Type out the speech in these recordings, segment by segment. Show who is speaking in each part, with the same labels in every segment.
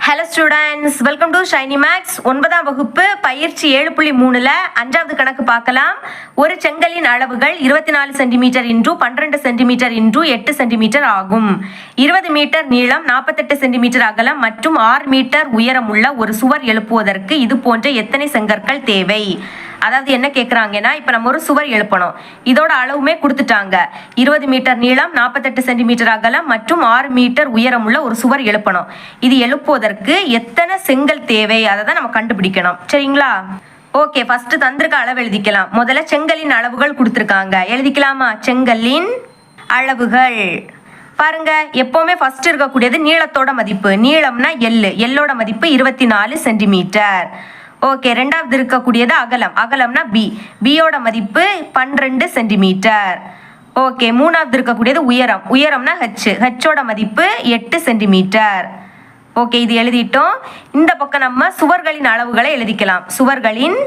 Speaker 1: Hello students, welcome to Shiny Max. 9ஆம் வகுப்பு பயிற்சி 7.3ல 5வது கணக்கு பார்க்கலாம். ஒரு செங்கலின் அளவுகள் 24 centimetre into 12 centimetre into 8 centimetre ஆகும். 20 மீட்டர் நீளம், 48 சென்டிமீட்டர் அகலம் மற்றும் 6 மீட்டர் உயரம் உள்ள ஒரு சுவர் எழுப்புவதற்கு இது போன்ற எத்தனை செங்கற்கள் தேவை? அதாவது என்ன கேட்குறாங்கன்னா, இப்போ நம்ம ஒரு சுவர் எழுப்பணும். இதோட அளவுமே கொடுத்துட்டாங்க. 20 மீட்டர் நீளம், 48 சென்டிமீட்டர் அகலம் மற்றும் 6 மீட்டர் உயரம் உள்ள ஒரு சுவர் எழுப்பணும். இது எழுப்புவதற்கு எத்தனை செங்கல் தேவை? அதை தான் நம்ம கண்டுபிடிக்கணும். சரிங்களா? ஓகே, ஃபர்ஸ்ட் தந்திருக்க அளவு எழுதிக்கலாம். முதல்ல செங்கலின் அளவுகள் கொடுத்துருக்காங்க. எழுதிக்கலாமா? செங்கலின் அளவுகள் பாருங்க, எப்பவுமே ஃபர்ஸ்ட் இருக்கக்கூடியது நீளத்தோட மதிப்பு. நீளம்னா எல்லோட மதிப்பு 24 சென்டிமீட்டர். ஓகே, ரெண்டாவது இருக்கக்கூடியது அகலம். அகலம்னா பியோட மதிப்பு 12 சென்டிமீட்டர். ஓகே, மூணாவது இருக்கக்கூடியது உயரம். உயரம்னா ஹெச்சோட மதிப்பு 8 சென்டிமீட்டர். ஓகே, இது எழுதிட்டோம். இந்த பக்கம் நம்ம சுவர்களின் அளவுகளை எழுதிக்கலாம். சுவர்களின்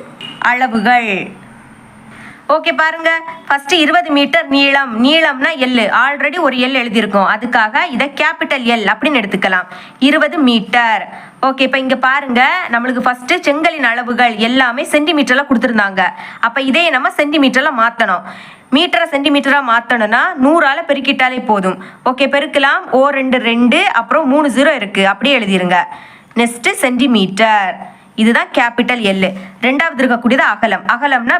Speaker 1: அளவுகள். ஓகே, பாருங்க, ஃபர்ஸ்ட் 20 மீட்டர் நீளம். நீளம்னா ஆல்ரெடி ஒரு எழுதியிருக்கோம். அதுக்காக இதை கேபிட்டல் எல் அப்படின்னு எடுத்துக்கலாம். 20 மீட்டர். ஓகே, இப்போ இங்கே பாருங்க, நம்மளுக்கு ஃபர்ஸ்ட் செங்கலின் அளவுகள் எல்லாமே சென்டிமீட்டரில் கொடுத்துருந்தாங்க. அப்போ இதே நம்ம சென்டிமீட்டரில் மாற்றணும். மீட்டரை சென்டிமீட்டராக மாற்றணும்னா 100ஆல் பெருக்கிட்டாலே போதும். ஓகே, பெருக்கலாம். 2 அப்புறம் 3 0 இருக்குது, அப்படியே எழுதிருங்க. Next centimetre. இதுதான் கேபிட்டல் எல். ரெண்டாவது இருக்கக்கூடியது அகலம். அகலம்னா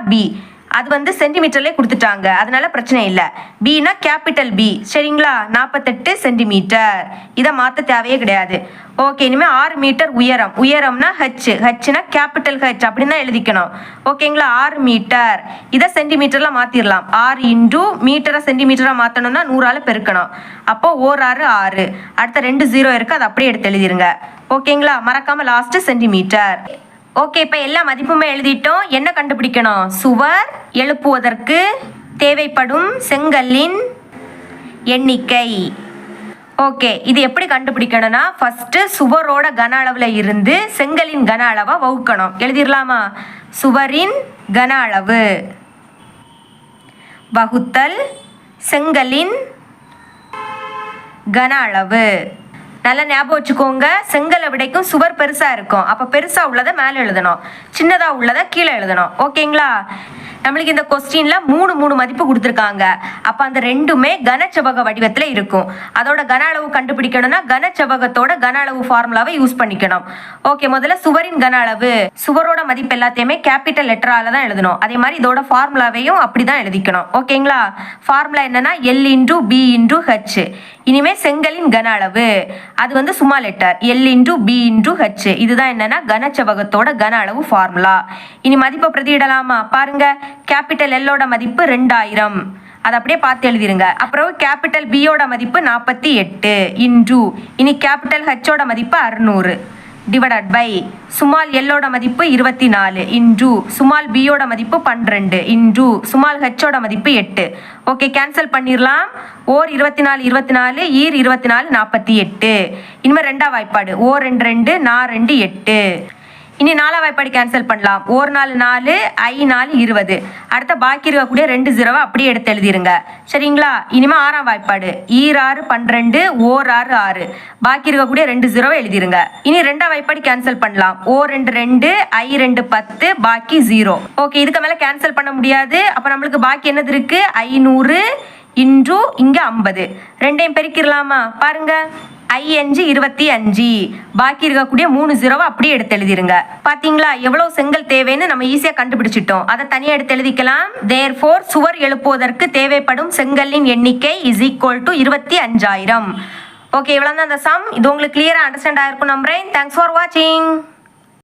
Speaker 1: அது சென்டிமீட்டர்லேயே கொடுத்துட்டாங்க, அதனால பிரச்சனை இல்லை. பின்னா கேபிட்டல் பி. சரிங்களா? 48 சென்டிமீட்டர். இதை மாற்ற தேவையே கிடையாது. ஓகே, இனிமேல் 6 மீட்டர் உயரம். உயரம்னா ஹெச்னா கேபிட்டல் ஹெச் அப்படின்னு தான் எழுதிக்கணும். ஓகேங்களா? 6 மீட்டர். இதை சென்டிமீட்டரில் மாற்றிடலாம். 6 இன்டு மீட்டரை சென்டிமீட்டராக மாற்றணும்னா 100ஆல் பெருக்கணும். அப்போ 6 6. அடுத்த 2 0 இருக்குது, அதை அப்படியே எடுத்து எழுதிருங்க. ஓகேங்களா? மறக்காமல் லாஸ்ட் சென்டிமீட்டர். ஓகே, இப்போ எல்லா மதிப்புமே எழுதிட்டோம். என்ன கண்டுபிடிக்கணும்? சுவர் எழுப்புவதற்கு தேவைப்படும் செங்கல்லின் எண்ணிக்கை. ஓகே, இது எப்படி கண்டுபிடிக்கணும்னா, ஃபர்ஸ்ட் சுவரோட கன அளவுல இருந்து செங்கலின் கன அளவை வகுக்கணும். எழுதிடலாமா? சுவரின் கன அளவு வகுத்தல் செங்கலின் கன அளவு. நல்லா ஞாபகம் வச்சுக்கோங்க, செங்கலை விடைக்கும் சுவர் பெருசாக இருக்கும். அப்போ பெருசாக உள்ளதை மேலே எழுதணும், சின்னதாக உள்ளதை கீழே எழுதணும். ஓகேங்களா? நம்மளுக்கு இந்த கொஸ்டினில் 3 மதிப்பு கொடுத்துருக்காங்க. அப்போ அந்த ரெண்டுமே கனச்செவ்வக வடிவத்தில் இருக்கும். அதோட கன அளவு கண்டுபிடிக்கணும்னா கனச்செவ்வகத்தோட கன அளவு ஃபார்முலாவை யூஸ் பண்ணிக்கணும். ஓகே, முதல்ல சுவரின் கன அளவு. சுவரோட மதிப்பு எல்லாத்தையுமே கேபிட்டல் லெட்டரால தான் எழுதணும். அதே மாதிரி இதோட ஃபார்முலாவையும் அப்படி தான் எழுதிக்கணும். ஓகேங்களா? ஃபார்முலா என்னன்னா L into B into H. இனிமேல் செங்கலின் கன அளவு அது small letter L into B into H. இதுதான் என்னன்னா கனச்செவ்வகத்தோட கன அளவு ஃபார்முலா. இனி மதிப்பை பிரதியிடலாமா? பாருங்க, கேபிட்டல் எல்லோட மதிப்பு 2000. அதை அப்படியே பார்த்து எழுதிருங்க. அப்புறம் கேபிட்டல் பியோட மதிப்பு 48 இன்டு இனி கேபிட்டல் ஹெச்சோட மதிப்பு 600 டிவைடட் பை சுமால் எல்லோட மதிப்பு 24 இன்டு சுமால் பியோட மதிப்பு 12 இன்டு சுமால் ஹெச்சோட மதிப்பு 8. ஓகே, கேன்சல் பண்ணிடலாம். ஓர் 24 24 ஈர் 24 48. இனிமேல் ரெண்டாம் வாய்ப்பாடு. ஓ 2 2 4 2 8. இனி 4ஆம் வாய்ப்பாடு கேன்சல் பண்ணலாம். ஓர் 4 4 ஐ 4 20. அடுத்த பாக்கி இருக்கக்கூடிய 2 0 அப்படியே எடுத்து எழுதிருங்க. சரிங்களா? இனிமே 6ஆம் வாய்ப்பாடு. ஈர் 6 12 ஓர் 6 6. பாக்கி இருக்கக்கூடிய 2 0 எழுதிருங்க. இனி ரெண்டாம் வாய்ப்பாடு கேன்சல் பண்ணலாம். ஓ 2 2 ஐ 2 10 பாக்கி 0. ஓகே, இதுக்கு மேல கேன்சல் பண்ண முடியாது. அப்ப நம்மளுக்கு பாக்கி என்னது இருக்கு? 500 இன்டு இங்க 50. ரெண்டையும் பெருக்கிடலாமா? பாருங்க, 5 25. பாக்கி இருக்கக்கூடிய 3 0 அப்படியே எடுத்து எழுதிருங்க. பாத்தீங்களா எவ்வளவு செங்கல் தேவைன்னு நம்ம ஈஸியா கண்டுபிடிச்சிட்டோம். அதை தனியா எடுத்து எழுதிக்கலாம். therefore சுவர் எழுப்புவதற்கு தேவைப்படும் செங்கலின் எண்ணிக்கை இஸ் ஈக்குவல் டு 25,000. ஓகே, இவ்வளவு தான் அந்த சம். இது உங்களுக்கு கிளியரா அண்டர்ஸ்டாண்ட் ஆயிருக்கும் நம்புறேன். தேங்க்ஸ் ஃபார் வாட்சிங்.